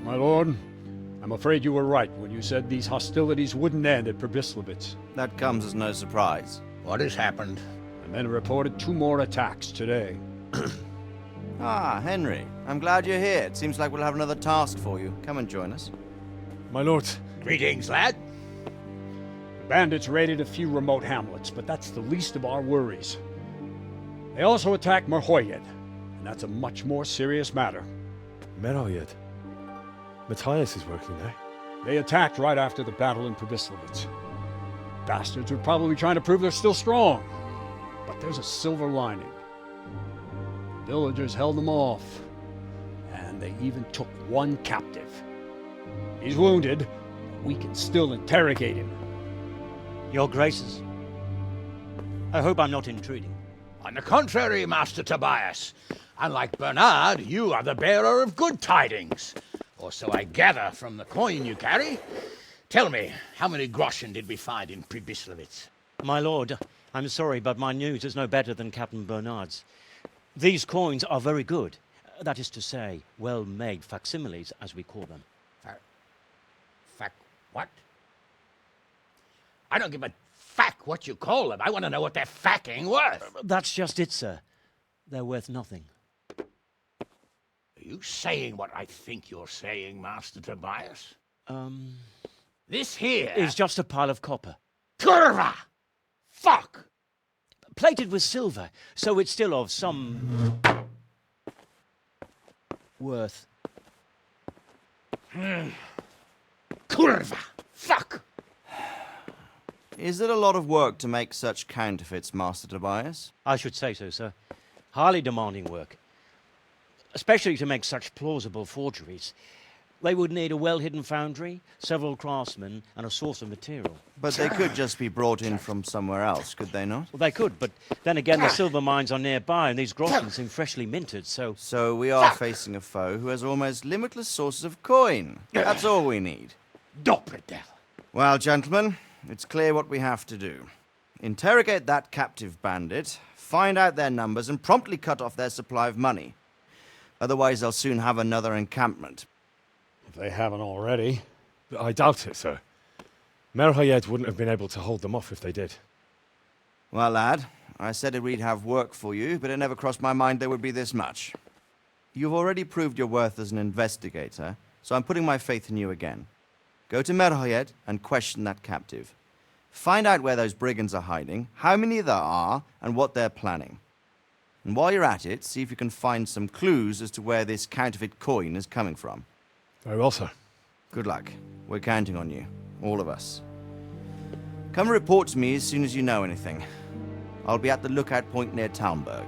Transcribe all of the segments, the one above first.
My lord, I'm afraid you were right when you said these hostilities wouldn't end at Pestilence. That comes as no surprise. What has happened? The men reported 2 more attacks today. Ah, Henry. I'm glad you're here. It seems like we'll have another task for you. Come and join us. My lord. Greetings, lad. The bandits raided a few remote hamlets, but that's the least of our worries. They also attacked Merhojed, and that's a much more serious matter. Merhojed. Matthias is working there. They attacked right after the battle in Pestilence. Bastards were probably trying to prove they're still strong. But there's a silver lining. The villagers held them off, and they even took 1 captive. He's wounded, but we can still interrogate him. Your Graces, I hope I'm not intruding. On the contrary, Master Tobias. Unlike Bernard, you are the bearer of good tidings. Or so I gather from the coin you carry. Tell me, how many groschen did we find in Pestilence? My lord, I'm sorry, but my news is no better than Captain Bernard's. These coins are very good. That is to say, well-made facsimiles, as we call them. What? I don't give a what you call them. I want to know what they're facking worth. That's just it, sir. They're worth nothing. Are you saying what I think you're saying, Master Tobias? This here Is just a pile of copper. Kurva! Fuck! Plated with silver, so it's still of some worth. Kurva! Fuck! Is it a lot of work to make such counterfeits, Master Tobias? I should say so, sir. Highly demanding work. Especially to make such plausible forgeries. They would need a well-hidden foundry, several craftsmen, and a source of material. But they could just be brought in from somewhere else, could they not? Well, they could, but then again, the silver mines are nearby, and these groschen seem freshly minted, so... So we are facing a foe who has almost limitless sources of coin. That's all we need. Doppelder. Well, gentlemen, it's clear what we have to do. Interrogate that captive bandit, find out their numbers, and promptly cut off their supply of money. Otherwise, they'll soon have another encampment. If they haven't already. I doubt it, sir. Merhojed wouldn't have been able to hold them off if they did. Well, lad, I said we'd have work for you, but it never crossed my mind there would be this much. You've already proved your worth as an investigator, so I'm putting my faith in you again. Go to Merhojed and question that captive. Find out where those brigands are hiding, how many there are, and what they're planning. And while you're at it, see if you can find some clues as to where this counterfeit coin is coming from. Very well, sir. Good luck. We're counting on you. All of us. Come report to me as soon as you know anything. I'll be at the lookout point near Talmberg.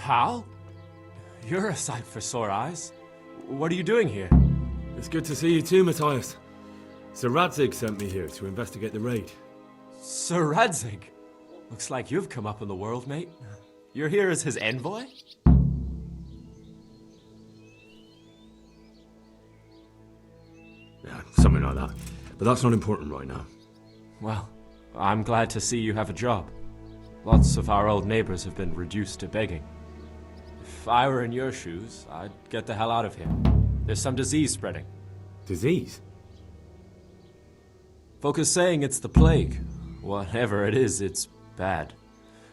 Hal? You're a sight for sore eyes. What are you doing here? It's good to see you too, Matthias. Sir Radzig sent me here to investigate the raid. Sir Radzig? Looks like you've come up in the world, mate. You're here as his envoy? Yeah, something like that. But that's not important right now. Well, I'm glad to see you have a job. Lots of our old neighbors have been reduced to begging. If I were in your shoes, I'd get the hell out of here. There's some disease spreading. Disease? Folk are saying it's the plague. Whatever it is, it's bad.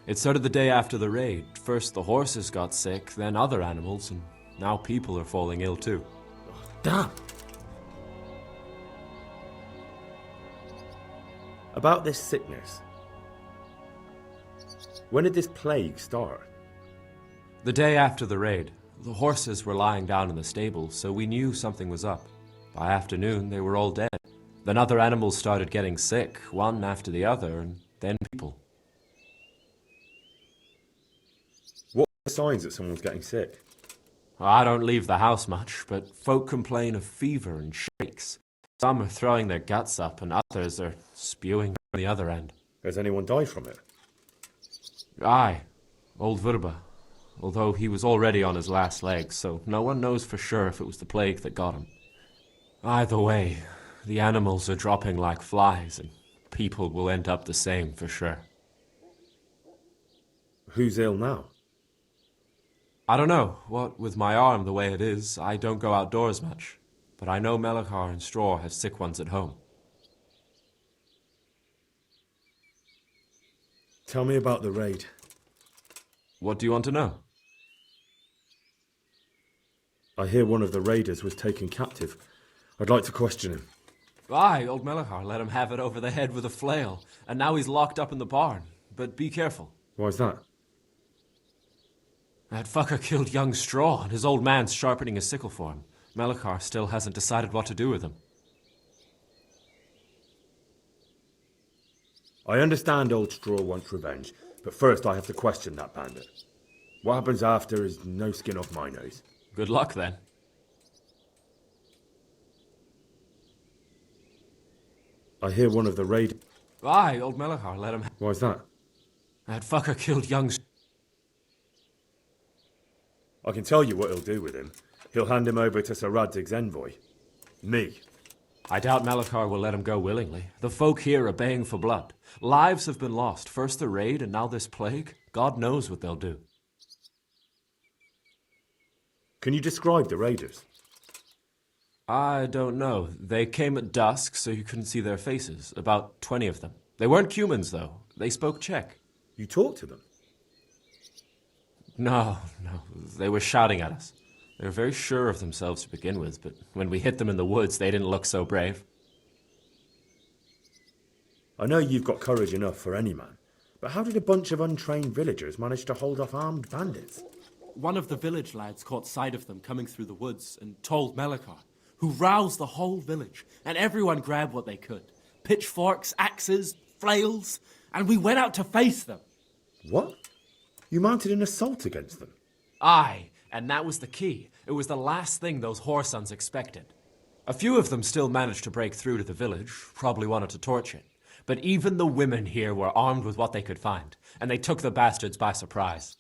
It started the day after the raid. First the horses got sick, then other animals, and now people are falling ill too. Damn! About this sickness. When did this plague start? The day after the raid. The horses were lying down in the stable, so we knew something was up. By afternoon, they were all dead. Then other animals started getting sick, one after the other, and then people. What are the signs that someone's getting sick? I don't leave the house much, but folk complain of fever and shakes. Some are throwing their guts up, and others are spewing from the other end. Has anyone died from it? Aye, old Verba. Although he was already on his last legs, so no one knows for sure if it was the plague that got him. Either way, the animals are dropping like flies, and people will end up the same for sure. Who's ill now? I don't know. What with my arm the way it is, I don't go outdoors much. But I know Merhojed and Straw have sick ones at home. Tell me about the raid. What do you want to know? I hear one of the raiders was taken captive. I'd like to question him. Aye, old Merhojed let him have it over the head with a flail, and now he's locked up in the barn. But be careful. Why's that? That fucker killed young Straw, and his old man's sharpening a sickle for him. Merhojed still hasn't decided what to do with him. I understand old Straw wants revenge, but first I have to question that bandit. What happens after is no skin off my nose. Good luck, then. I hear one of the raid... Aye, old Merhojed let him... Why's that? That fucker killed young... I can tell you what he'll do with him. He'll hand him over to Sir Radzig's envoy. Me. I doubt Merhojed will let him go willingly. The folk here are baying for blood. Lives have been lost. First the raid, and now this plague. God knows what they'll do. Can you describe the raiders? I don't know. They came at dusk, so you couldn't see their faces. About 20 of them. They weren't humans, though. They spoke Czech. You talked to them? No. They were shouting at us. They were very sure of themselves to begin with, but when we hit them in the woods, they didn't look so brave. I know you've got courage enough for any man, but how did a bunch of untrained villagers manage to hold off armed bandits? One of the village lads caught sight of them coming through the woods and told Merhojed, who roused the whole village, and everyone grabbed what they could. Pitchforks, axes, flails, and we went out to face them. What? You mounted an assault against them? Aye, and that was the key. It was the last thing those whoresons expected. A few of them still managed to break through to the village, probably wanted to torch it. But even the women here were armed with what they could find, and they took the bastards by surprise.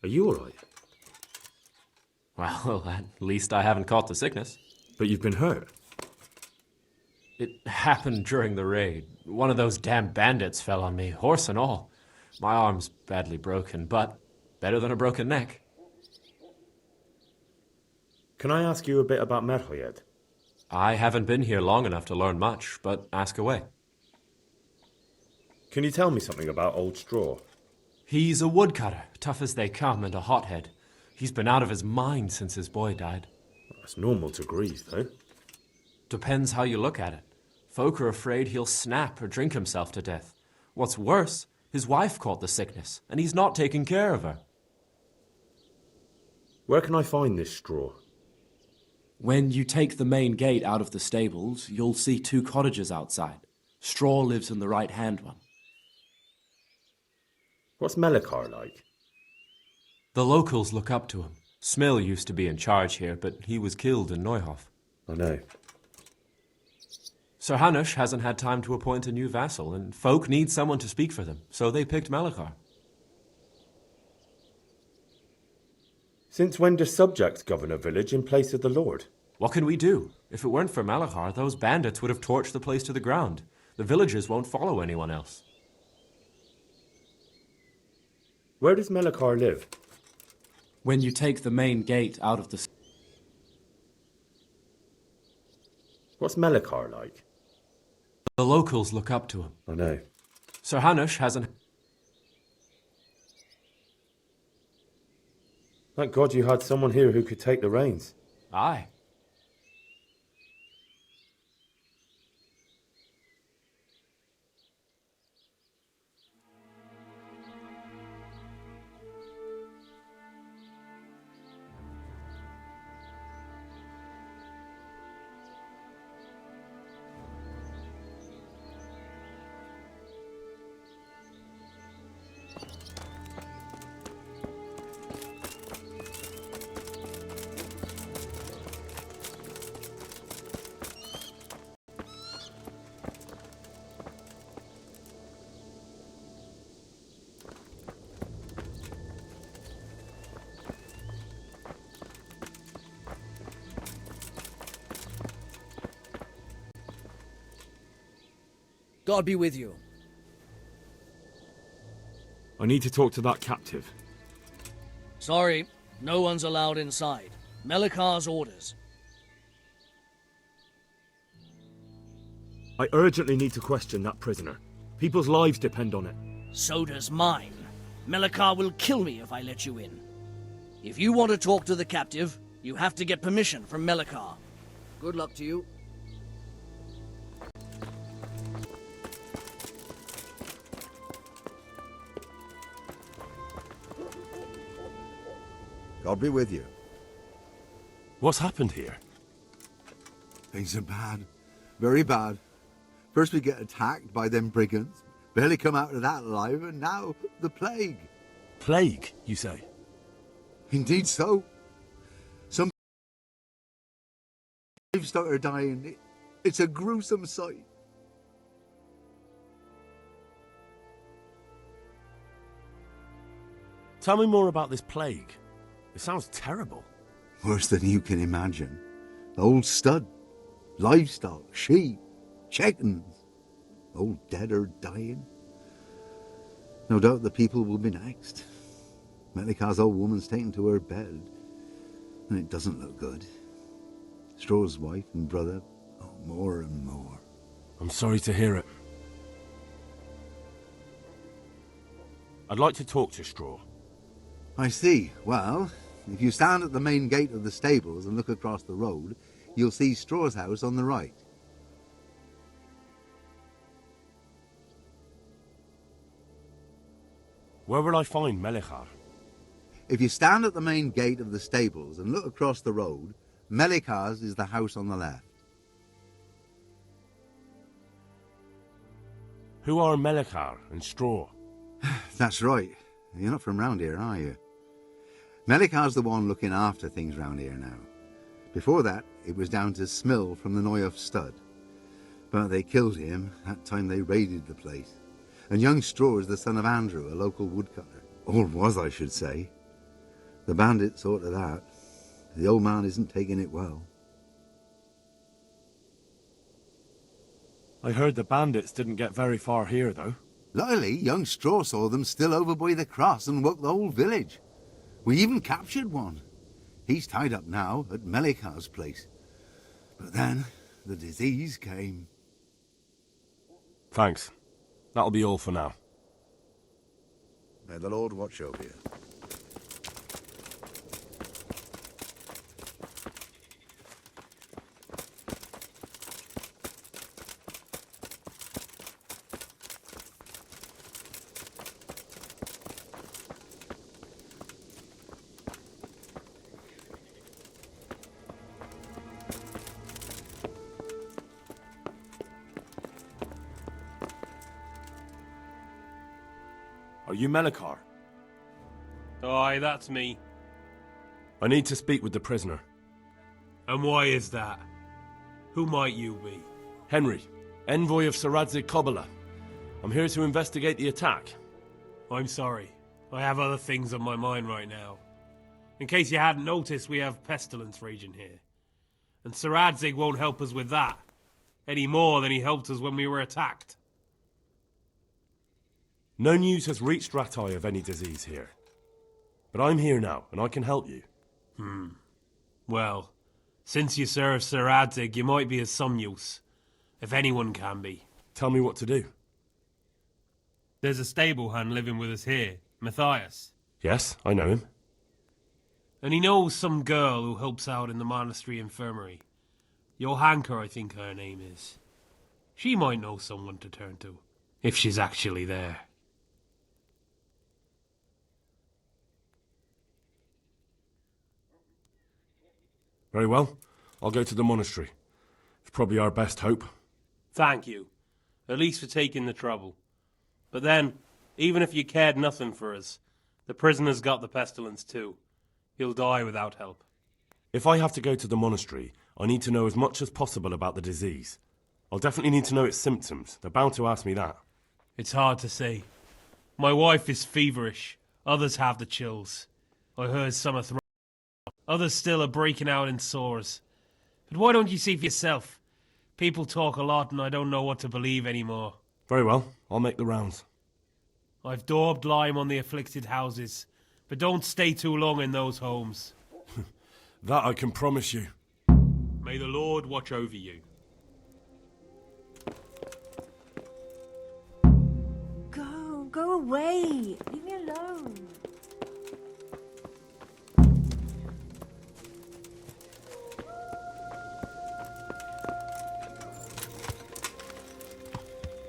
Are you alright? Well, at least I haven't caught the sickness. But you've been hurt? It happened during the raid. One of those damn bandits fell on me, horse and all. My arm's badly broken, but better than a broken neck. Can I ask you a bit about Merhojed? I haven't been here long enough to learn much, but ask away. Can you tell me something about Old Straw? He's a woodcutter, tough as they come, and a hothead. He's been out of his mind since his boy died. That's normal to grieve, though. Depends how you look at it. Folk are afraid he'll snap or drink himself to death. What's worse, his wife caught the sickness, and he's not taking care of her. Where can I find this Straw? When you take the main gate out of the stables, you'll see 2 cottages outside. Straw lives in the right-hand one. What's Melikar like? The locals look up to him. Smill used to be in charge here, but he was killed in Neuhof. I know. Sir Hanush hasn't had time to appoint a new vassal, and folk need someone to speak for them, so they picked Melikar. Since when do subjects govern a village in place of the lord? What can we do? If it weren't for Melikar, those bandits would have torched the place to the ground. The villagers won't follow anyone else. Where does Melikar live? When you take the main gate out of the... What's Melikar like? The locals look up to him. I know. Sir Hanush hasn't... Thank God you had someone here who could take the reins. Aye. God be with you. I need to talk to that captive. Sorry, no one's allowed inside. Melikar's orders. I urgently need to question that prisoner. People's lives depend on it. So does mine. Melikar will kill me if I let you in. If you want to talk to the captive, you have to get permission from Melikar. Good luck to you. God be with you. What's happened here? Things are bad. Very bad. First we get attacked by them brigands. Barely come out of that alive, and now the plague. Plague, you say? Indeed so. Some livestock are dying. It's a gruesome sight. Tell me more about this plague. It sounds terrible. Worse than you can imagine. The old stud, livestock, sheep, chickens, all dead or dying. No doubt the people will be next. Melikar's old woman's taken to her bed, and it doesn't look good. Straw's wife and brother, more and more. I'm sorry to hear it. I'd like to talk to Straw. I see. Well, if you stand at the main gate of the stables and look across the road, you'll see Straw's house on the right. Where will I find Melikar? If you stand at the main gate of the stables and look across the road, Melikar's is the house on the left. Who are Melikar and Straw? That's right. You're not from round here, are you? Melikar's the one looking after things round here now. Before that, it was down to Smill from the Neuhof stud. But they killed him that time they raided the place. And young Straw is the son of Andrew, a local woodcutter. Or was, I should say. The bandits saw to that. The old man isn't taking it well. I heard the bandits didn't get very far here, though. Luckily, young Straw saw them still over by the cross and woke the whole village. We even captured one. He's tied up now at Melikar's place. But then the disease came. Thanks. That'll be all for now. May the Lord watch over you. Are Are you Melikar? Aye, that's me. I need to speak with the prisoner. And why is that? Who might you be? Henry, envoy of Sir Radzig Kobyla. I'm here to investigate the attack. I'm sorry. I have other things on my mind right now. In case you hadn't noticed, we have Pestilence raging here. And Sir Radzig won't help us with that, any more than he helped us when we were attacked. No news has reached Rattay of any disease here. But I'm here now, and I can help you. Well, since you serve Sir Radzig, you might be of some use. If anyone can be. Tell me what to do. There's a stable hand living with us here, Matthias. Yes, I know him. And he knows some girl who helps out in the monastery infirmary. Johanka, I think her name is. She might know someone to turn to, if she's actually there. Very well. I'll go to the monastery. It's probably our best hope. Thank you. At least for taking the trouble. But then, even if you cared nothing for us, the prisoner's got the pestilence too. He'll die without help. If I have to go to the monastery, I need to know as much as possible about the disease. I'll definitely need to know its symptoms. They're bound to ask me that. It's hard to say. My wife is feverish. Others have the chills. I heard some are Others still are breaking out in sores. But why don't you see for yourself? People talk a lot and I don't know what to believe anymore. Very well. I'll make the rounds. I've daubed lime on the afflicted houses, but don't stay too long in those homes. That I can promise you. May the Lord watch over you. Go away. Leave me alone.